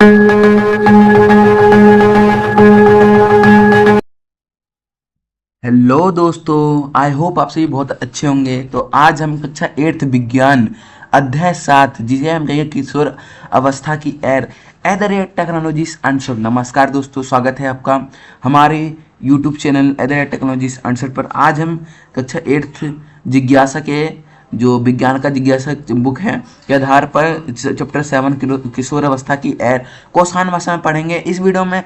Hello दोस्तों, I hope आप सभी बहुत अच्छे होंगे। तो आज हम कक्षा 8th विज्ञान अध्याय 7 जिसे हम कहेंगे किशोर अवस्था की एर at the rate technologies answer. नमस्कार दोस्तों, स्वागत है आपका हमारे YouTube channel at the rate technologies answer पर। आज हम कक्षा 8th जिज्ञासा के जो विज्ञान का जिज्ञासा बुक है के आधार पर चैप्टर 7 किशोर अवस्था की एर को आसान भाषा में पढ़ेंगे। इस वीडियो में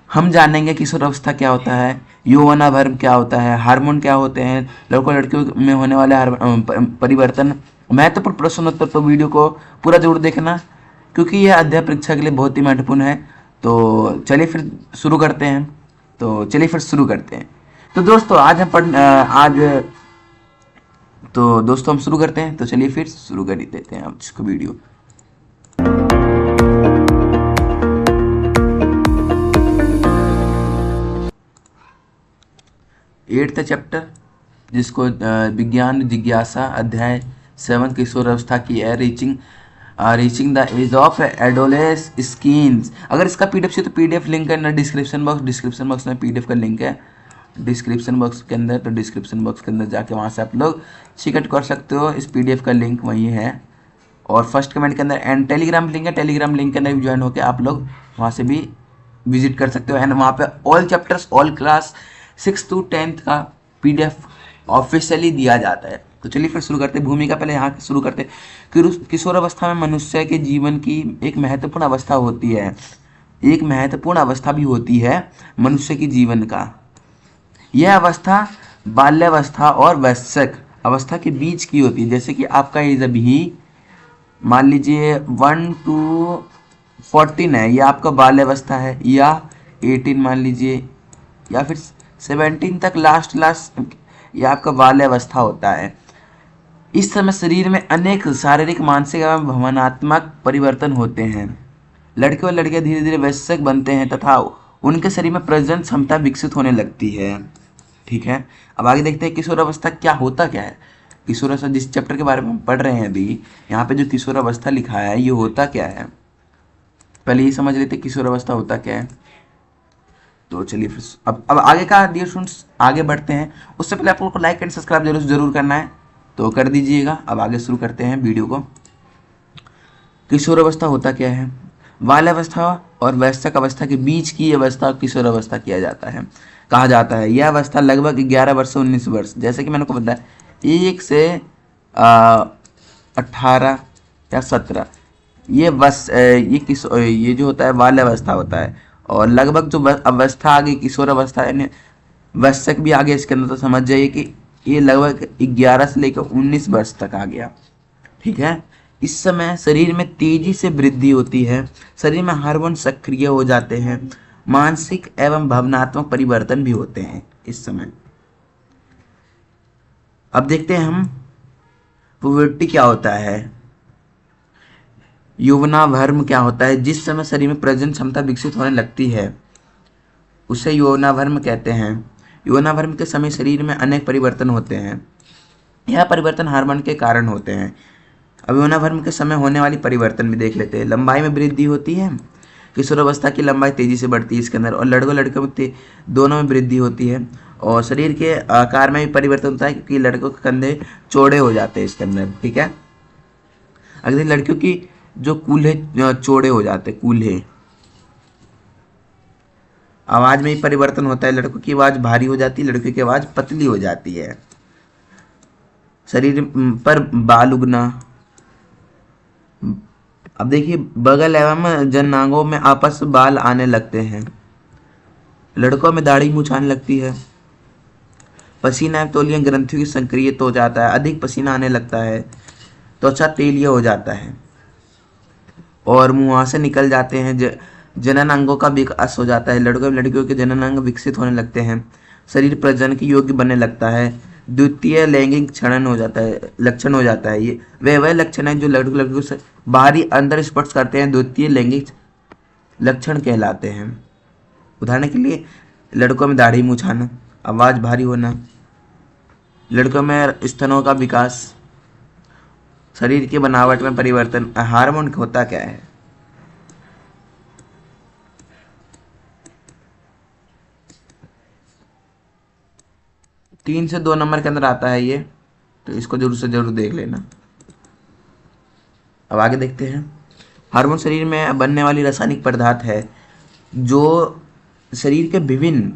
हम जानेंगे किशोर अवस्था क्या होता है, यौवनाभर्म क्या होता है, हार्मोन क्या होते हैं, लड़कों लड़कियों में होने वाले परिवर्तन, महत्वपूर्ण प्रश्नोत्तर। तो वीडियो को पूरा जरूर देखना क्योंकि यह अध्याय परीक्षा के लिए बहुत ही महत्वपूर्ण है। तो चलिए फिर शुरू करते हैं। तो दोस्तों आज हम हम शुरू करते हैं। तो चलिए फिर शुरू कर देते हैं अब इसको वीडियो। एट्थ चैप्टर जिसको विज्ञान जिज्ञासा अध्याय 7 किशोर अवस्था की है, reaching the age of adolescence. अगर इसका पीडीएफ चाहिए तो पीडीएफ लिंक है डिस्क्रिप्शन बॉक्स में पीडीएफ का लिंक है डिस्क्रिप्शन बॉक्स के अंदर। तो डिस्क्रिप्शन बॉक्स के अंदर जाके वहाँ से आप लोग चेकआउट कर सकते हो। इस पीडीएफ का लिंक वहीं है और फर्स्ट कमेंट के अंदर एंड टेलीग्राम लिंक है। टेलीग्राम लिंक के अंदर भी ज्वाइन होकर आप लोग वहाँ से भी विजिट कर सकते हो। एंड वहाँ पे all chapters all class 6 to 10th का पीडीएफ ऑफिशियली दिया जाता है। तो चलिए फिर शुरू करते हैं। भूमिका पहले यहाँ शुरू करते हैं कि किशोर अवस्था में मनुष्य के जीवन की एक महत्वपूर्ण अवस्था होती है। एक महत्वपूर्ण अवस्था भी होती है मनुष्य की जीवन का। यह अवस्था बाल्यावस्था और वयस्क अवस्था के बीच की होती है। जैसे कि आपका एज अभी मान लीजिए 1 to 14 है, यह आपका बाल्यावस्था है, या 18 मान लीजिए, या फिर 17 तक लास्ट यह आपका बाल्यावस्था होता है। इस समय शरीर में अनेक शारीरिक, मानसिक एवं भावनात्मक परिवर्तन होते हैं। लड़के और लड़कियां धीरे धीरे वयस्क बनते हैं तथा उनके शरीर में प्रजनन क्षमता विकसित होने लगती है। ठीक है, अब आगे देखते हैं किशोर अवस्था क्या होता क्या है। किशोर अवस्था जिस चैप्टर के बारे में हम पढ़ रहे हैं अभी, यहाँ पे जो किशोर अवस्था लिखा है ये होता क्या है, पहले ये समझ लेते किशोर अवस्था होता क्या है। तो चलिए फिर अब आगे का डियर स्टूडेंट्स आगे बढ़ते हैं। उससे पहले आप लोगों को लाइक एंड सब्सक्राइब जरूर करना है, तो कर दीजिएगा। अब आगे शुरू करते हैं वीडियो को। किशोर अवस्था होता क्या है। बाल्यावस्था और वयस्क अवस्था के बीच की अवस्था किशोर अवस्था कहा जाता है। यह अवस्था लगभग 11 वर्ष से 19 वर्ष, जैसे कि मैंने को बताया 1 से 18 या 17, ये जो होता है बाल्यावस्था होता है। और लगभग जो अवस्था आ गई किशोर अवस्था यानी वयस्क भी आ गया इसके अंदर, तो समझ जाइए कि ये लगभग 11 से लेकर 19 वर्ष तक आ गया। ठीक है, इस समय शरीर में तेजी से वृद्धि होती है, शरीर में हार्मोन सक्रिय हो जाते हैं, मानसिक एवं भावनात्मक परिवर्तन भी होते हैं इस समय। अब देखते हैं हम पुबर्टी क्या होता है, यौवनाभर्म क्या होता है। जिस समय शरीर में प्रजनन क्षमता विकसित होने लगती है उसे यौवनाभर्म कहते हैं। यौवनाभर्म के समय शरीर में अनेक परिवर्तन होते हैं। यह परिवर्तन हार्मोन के कारण होते हैं। अब यौवनाभर्म के समय होने वाली परिवर्तन भी देख लेते हैं। लंबाई में वृद्धि होती है, किशोर अवस्था की लंबाई तेजी से बढ़ती है इसके अंदर, और लड़कों में दोनों में वृद्धि होती है। और शरीर के आकार में भी परिवर्तन होता है क्योंकि लड़कों के कंधे चौड़े हो जाते हैं इसके अंदर। ठीक है, अगर लड़कियों की जो कूल्हे चौड़े हो जाते, कूल्हे। आवाज में भी परिवर्तन होता है, लड़कों की आवाज भारी हो जाती है, लड़कियों की आवाज पतली हो जाती है। शरीर पर बाल उगना। अब देखिए बगल एवं जननांगों में आपस बाल आने लगते हैं। लड़कों में दाढ़ी मूंछ आने लगती है। पसीना एवं तौलिया ग्रंथियों की सक्रियत हो जाता है, अधिक पसीना आने लगता है, त्वचा तेलिया हो जाता है और मुंह से निकल जाते हैं। जनन अंगों का विकास हो जाता है। लड़कियों के जनन अंग विकसित होने लगते हैं। शरीर प्रजनन के योग्य बनने लगता है। द्वितीय लैंगिक लक्षण हो जाता है। ये वह लक्षण है जो लड़कों से बाहरी अंदर स्पर्श करते हैं, द्वितीय लैंगिक लक्षण कहलाते हैं। उदाहरण के लिए लड़कों में दाढ़ी मूंछ आना, आवाज भारी होना, लड़कों में स्तनों का विकास, शरीर की बनावट में परिवर्तन। हार्मोन होता क्या है, 3 से 2 नंबर के अंदर आता है ये, तो इसको जरूर से जरूर देख लेना। अब आगे देखते हैं। हार्मोन शरीर में बनने वाली रासायनिक पदार्थ है जो शरीर के विभिन्न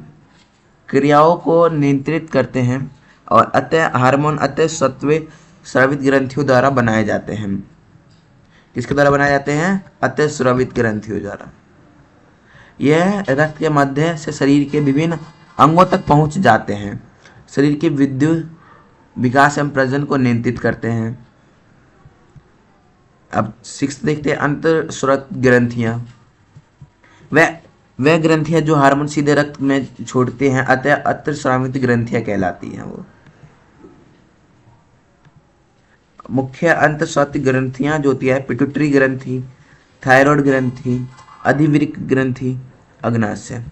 क्रियाओं को नियंत्रित करते हैं और अतः हार्मोन अतः सत्व स्रावित ग्रंथियों द्वारा बनाए जाते हैं। किसके द्वारा बनाए जाते हैं? अतः स्रावित ग्रंथियों द्वारा। यह रक्त के मध्य से शरीर के विभिन्न अंगों तक पहुंच जाते हैं। शरीर के विद्युत विकास एवं प्रजनन को नियंत्रित करते हैं। अब 6 देखते हैं, अंतःस्रावित ग्रंथियां। वह ग्रंथियां जो हार्मोन सीधे रक्त में छोड़ते हैं अतः अंतःस्रावित ग्रंथियां कहलाती हैं। वो मुख्य अंतःस्रावित ग्रंथियां जो होती है पिट्यूटरी ग्रंथि, थायराइड ग्रंथि, अधिवृक्क ग्रंथि, अग्नाशय,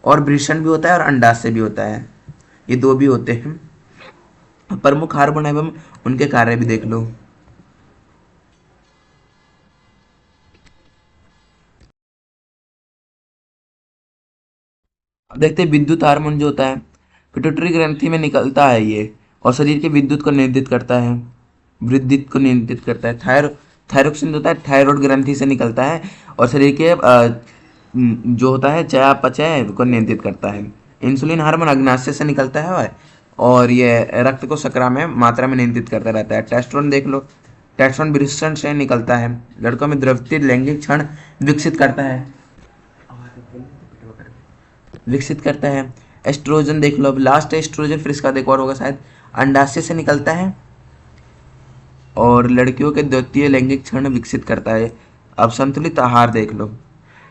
और वृषण भी होता है और अंडाशय भी होता है। ये 2 भी होते हैं। प्रमुख हार्मोन एवं उनके कार्य भी देख लो। अब देखते हैं विद्युत हार्मोन जो होता है पिट्यूटरी ग्रंथि में निकलता है ये, और शरीर के विद्युत को नियंत्रित करता है, विद्युत को नियंत्रित करता है। थायरोक्सिन होता है थायराइड ग्रंथि से निकलता है और शरीर के जो होता है चयापचय को नियंत्रित करता है। इंसुलिन हार्मोन अग्नाशय से निकलता है और ये रक्त को शर्करा में मात्रा में नियंत्रित करता रहता है। टेस्टोस्टेरोन देख लो, टेस्टोस्टेरोन वृषण से निकलता है, लड़कों में द्रव्यमान लैंगिक क्षण विकसित करता है। एस्ट्रोजन देख लो, अब लास्ट एस्ट्रोजन, फिर इसका एक और होगा शायद, अंडाशय से निकलता है और लड़कियों के द्वितीय लैंगिक क्षण विकसित करता है। अब संतुलित आहार देख लो,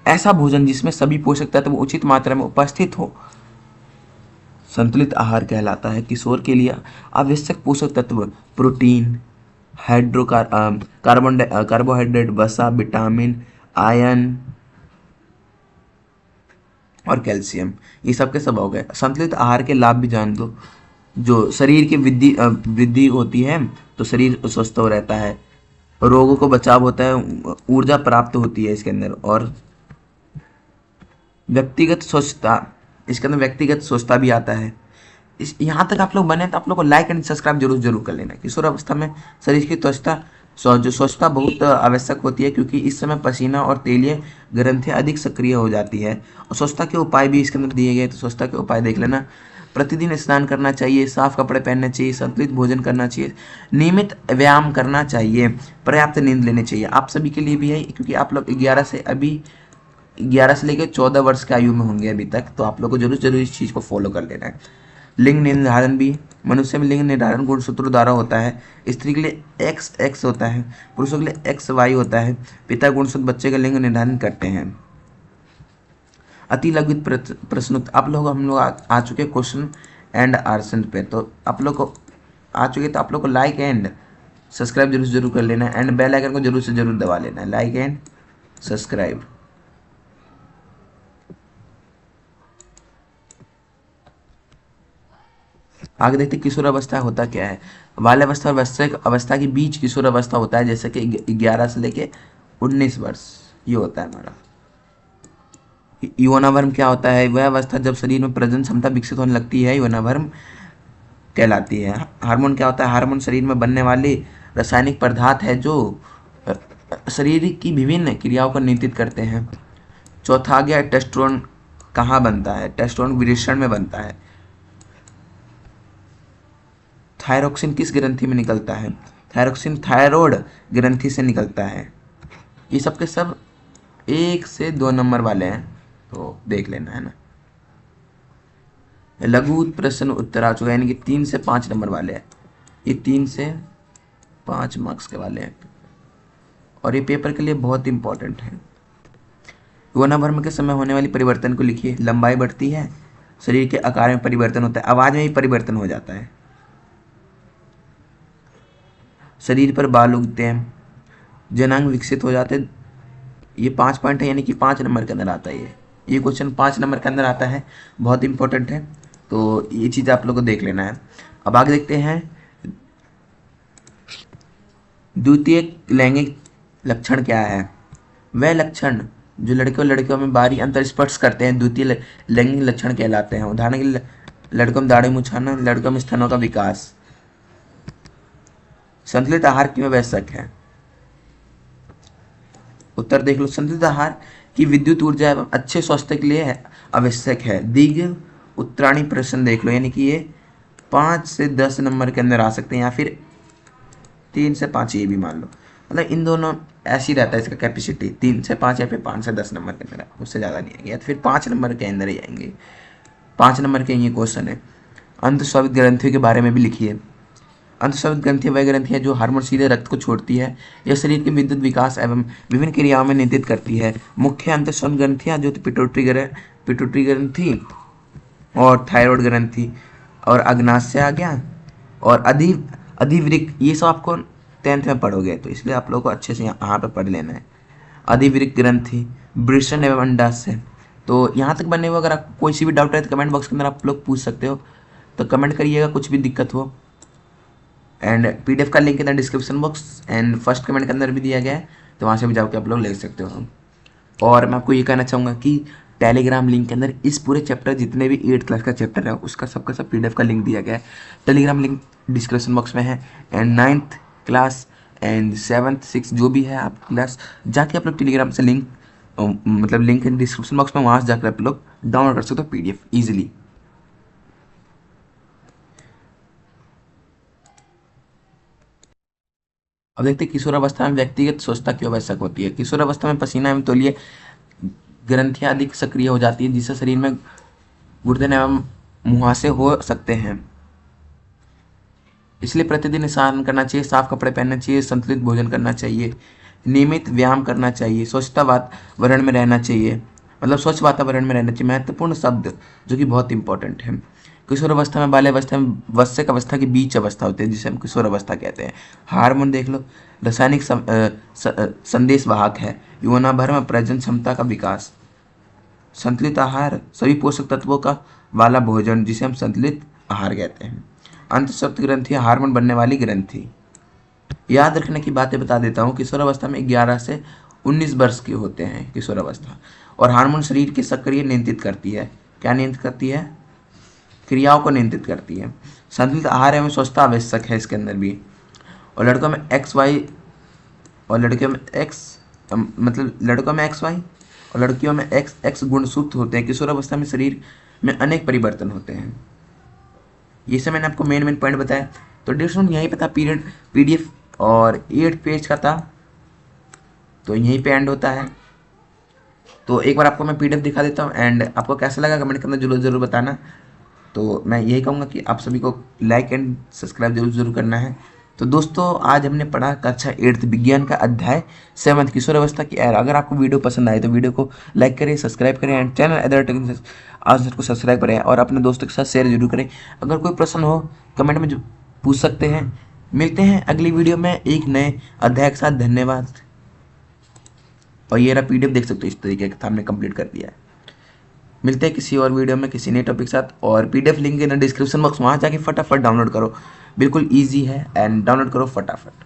ऐसा भोजन जिसमें सभी पोषक तत्व उचित मात्रा में उपस्थित हो संतुलित आहार कहलाता है। किशोर के लिए आवश्यक पोषक तत्व प्रोटीन, कार्बोहाइड्रेट, वसा, विटामिन, आयरन और कैल्शियम, ये सब के सब हो गए। संतुलित आहार के लाभ भी जान दो। जो शरीर की वृद्धि होती है तो शरीर स्वस्थ हो रहता है, रोगों को बचाव होता है, ऊर्जा प्राप्त होती है इसके अंदर, और व्यक्तिगत स्वच्छता, इसके अंदर व्यक्तिगत स्वच्छता भी आता है। इस यहाँ तक आप लोग बने तो आप लोग को लाइक एंड सब्सक्राइब जरूर कर लेना। किशोर अवस्था में शरीर की स्वच्छता बहुत आवश्यक होती है, क्योंकि इस समय पसीना और तेलीय ग्रंथियां अधिक सक्रिय हो जाती है। और स्वच्छता के उपाय भी इसके अंदर दिए गए, तो स्वच्छता के उपाय देख लेना। प्रतिदिन स्नान करना चाहिए, साफ कपड़े पहनने चाहिए, संतुलित भोजन करना चाहिए, नियमित व्यायाम करना चाहिए, पर्याप्त नींद लेनी चाहिए। आप सभी के लिए भी है, क्योंकि आप लोग 11 से लेकर 14 वर्ष की आयु में होंगे अभी तक, तो आप लोग को जरूर इस चीज़ को फॉलो कर लेना है। लिंग निर्धारण भी, मनुष्य में लिंग निर्धारण गुणसूत्र द्वारा होता है। स्त्री के लिए XX होता है, पुरुषों के लिए XY होता है। पिता गुणसूत्र बच्चे का लिंग निर्धारण करते हैं। अति लघुत प्रश्न, आप लोग हम लोग आ चुके क्वेश्चन एंड आंसर पे, तो आप लोग को आ चुके, तो आप लोग को लाइक एंड सब्सक्राइब जरूर कर लेना है, एंड बेल आइकन को जरूर से जरूर दबा लेना है। Like and subscribe. आगे देखते किशोर अवस्था होता क्या है। बाल्यावस्था और वयस्क अवस्था के बीच किशोर अवस्था होता है, जैसे कि 11 से लेके 19 वर्ष ये होता है हमारा। यौनावर्म क्या होता है? वह अवस्था जब शरीर में प्रजनन क्षमता विकसित होने लगती है, यौनावर्म कहलाती है। हार्मोन क्या होता है? हार्मोन शरीर में बनने वाले रासायनिक पदार्थ है जो शरीर की विभिन्न क्रियाओं को नियंत्रित करते हैं। चौथा आ गया टेस्टोस्टेरोन। कहाँ बनता है? टेस्टोस्टेरोन वृषण में बनता है। थायरोक्सिन किस ग्रंथि में निकलता है? थायरोक्सिन थायराइड ग्रंथि से निकलता है। ये सब के सब 1 से 2 नंबर वाले हैं, तो देख लेना है ना। लघु प्रश्न उत्तर आ चुका है, यानी कि 3 से 5 नंबर वाले हैं। ये 3 से 5 मार्क्स के वाले हैं और ये पेपर के लिए बहुत इंपॉर्टेंट है। यौनावर्म के समय होने वाली परिवर्तन को लिखिए। लंबाई बढ़ती है, शरीर के आकार में परिवर्तन होता है, आवाज में भी परिवर्तन हो जाता है, शरीर पर बाल उगते हैं, जनांग विकसित हो जाते हैं। ये 5 पॉइंट है, यानी कि 5 नंबर के अंदर आता है। ये क्वेश्चन 5 नंबर के अंदर आता है, बहुत इंपॉर्टेंट है, तो ये चीज़ आप लोग को देख लेना है। अब आगे देखते हैं द्वितीय लैंगिक लक्षण क्या है। वह लक्षण जो लड़के और लड़कियों में बाहरी अंतर स्पर्श करते हैं द्वितीय लैंगिक लक्षण कहलाते हैं। उदाहरण के लिए लड़कों में दाढ़ी मुछाना, लड़कों में स्तनों का विकास। संतुलित आहार क्यों आवश्यक है? उत्तर देख लो, संतुलित आहार की विद्युत ऊर्जा एवं अच्छे स्वास्थ्य के लिए आवश्यक है। दीर्घ उत्तराणी प्रश्न देख लो, यानी कि ये 5 से 10 नंबर के अंदर आ सकते हैं, या फिर 3 से 5 ये भी मान लो, मतलब इन दोनों ऐसे ही रहता है इसका कैपेसिटी, 3 से 5 या फिर 5 से 10 नंबर के अंदर, उससे ज़्यादा नहीं आएंगे, या फिर 5 नंबर के अंदर ही आएंगे। 5 नंबर के ये क्वेश्चन है। अंतस्रावित ग्रंथियों के बारे में भी लिखिए। अंतस्रावित ग्रंथियाँ वह ग्रंथियाँ जो हार्मोन सीधे रक्त को छोड़ती है, यह शरीर के विद्युत विकास एवं विभिन्न क्रियाओं में नियंत्रित करती है। मुख्य अंतस्रावित ग्रंथियाँ जो पिट्यूटरी ग्रंथि और थायराइड ग्रंथि और अग्नाशय आ गया, और अधिवृक्क, ये सब आपको 10th में पढ़ोगे, तो इसलिए आप लोगों को अच्छे से यहाँ पे पढ़ लेना है। अधिवृक्क ग्रंथि, वृषण एवं अंडाशय। तो यहाँ तक बनने हुए अगर आपको कोई सी भी डाउट है तो कमेंट बॉक्स के अंदर आप लोग पूछ सकते हो, तो कमेंट करिएगा कुछ भी दिक्कत हो। एंड पीडीएफ का लिंक इधर description box and first comment के अंदर भी दिया गया है, तो वहाँ से भी जाकर आप लोग ले सकते हो। और मैं आपको ये कहना चाहूँगा कि टेलीग्राम लिंक के अंदर इस पूरे चैप्टर, जितने भी 8th क्लास का चैप्टर है, उसका सबका सब पीडीएफ का लिंक दिया गया है। टेलीग्राम लिंक डिस्क्रिप्शन बॉक्स में है। And 9th class and 7th 6th जो भी है आप क्लास, जाके आप लोग टेलीग्राम से लिंक, मतलब लिंक डिस्क्रिप्शन बॉक्स में, वहाँ से जाकर आप लोग डाउनलोड कर सकते हो पीडीएफ ईजिली। अब देखते हैं किशोरावस्था में व्यक्तिगत स्वच्छता क्यों आवश्यक होती है। किशोरावस्था में पसीना एवं तौलीय ग्रंथियां अधिक सक्रिय हो जाती है, जिससे शरीर में गुर्दे एवं मुहासे हो सकते हैं। इसलिए प्रतिदिन स्नान करना चाहिए, साफ कपड़े पहनना चाहिए, संतुलित भोजन करना चाहिए, नियमित व्यायाम करना चाहिए, स्वच्छता वातावरण में रहना चाहिए, मतलब स्वच्छ वातावरण में रहना चाहिए। महत्वपूर्ण शब्द जो कि बहुत इंपॉर्टेंट है। किशोरावस्था में, बाल्यावस्था में, वयस्क अवस्था के बीच अवस्था होती है, जिसे हम किशोरावस्था कहते हैं। हार्मोन देख लो, रासायनिक संदेश वाहक है। यौना भर में प्रजनन क्षमता का विकास। संतुलित आहार, सभी पोषक तत्वों का वाला भोजन, जिसे हम संतुलित आहार कहते हैं। अंतःस्रावित ग्रंथि, हार्मोन बनने वाली ग्रंथि। याद रखने की बातें बता देता हूँ। किशोरावस्था में 11 से 19 वर्ष के होते हैं किशोरावस्था, और हार्मोन शरीर के सक्रिय नियंत्रित करती है। क्या नियंत्रित करती है? क्रियाओं को नियंत्रित करती है। संतुलित आहार एवं स्वच्छता आवश्यक है इसके अंदर भी। और लड़कों में XY और लड़कियों में X, मतलब लड़कों में XY और लड़कियों में XX गुणसूत्र होते हैं। किशोरावस्था में शरीर में अनेक परिवर्तन होते हैं। ये सब मैंने आपको मेन पॉइंट बताया। तो डिस्क्रिप्शन यहीं पे था, PDF और 8 पेज का था, तो यहीं पे एंड होता है। तो एक बार आपको मैं PDF दिखा देता हूँ, एंड आपको कैसा लगा कमेंट के अंदर जरूर बताना। तो मैं यही कहूँगा कि आप सभी को लाइक एंड सब्सक्राइब जरूर करना है। तो दोस्तों, आज हमने पढ़ा कक्षा 8th विज्ञान का अध्याय 7 किशोरावस्था की एरा। अगर आपको वीडियो पसंद आए तो वीडियो को लाइक करें, सब्सक्राइब करें, एंड चैनल अदर आंसर को सब्सक्राइब करें, और अपने दोस्तों के साथ शेयर जरूर करें। अगर कोई प्रश्न हो कमेंट में पूछ सकते हैं। मिलते हैं अगली वीडियो में एक नए अध्याय के साथ। धन्यवाद। और ये रहा PDF, देख सकते हो इस तरीके का हमने कंप्लीट कर दिया है। मिलते हैं किसी और वीडियो में किसी नए टॉपिक के साथ। और PDF link in description box, वहाँ जाके फटाफट डाउनलोड करो, बिल्कुल ईजी है, एंड डाउनलोड करो फटाफट।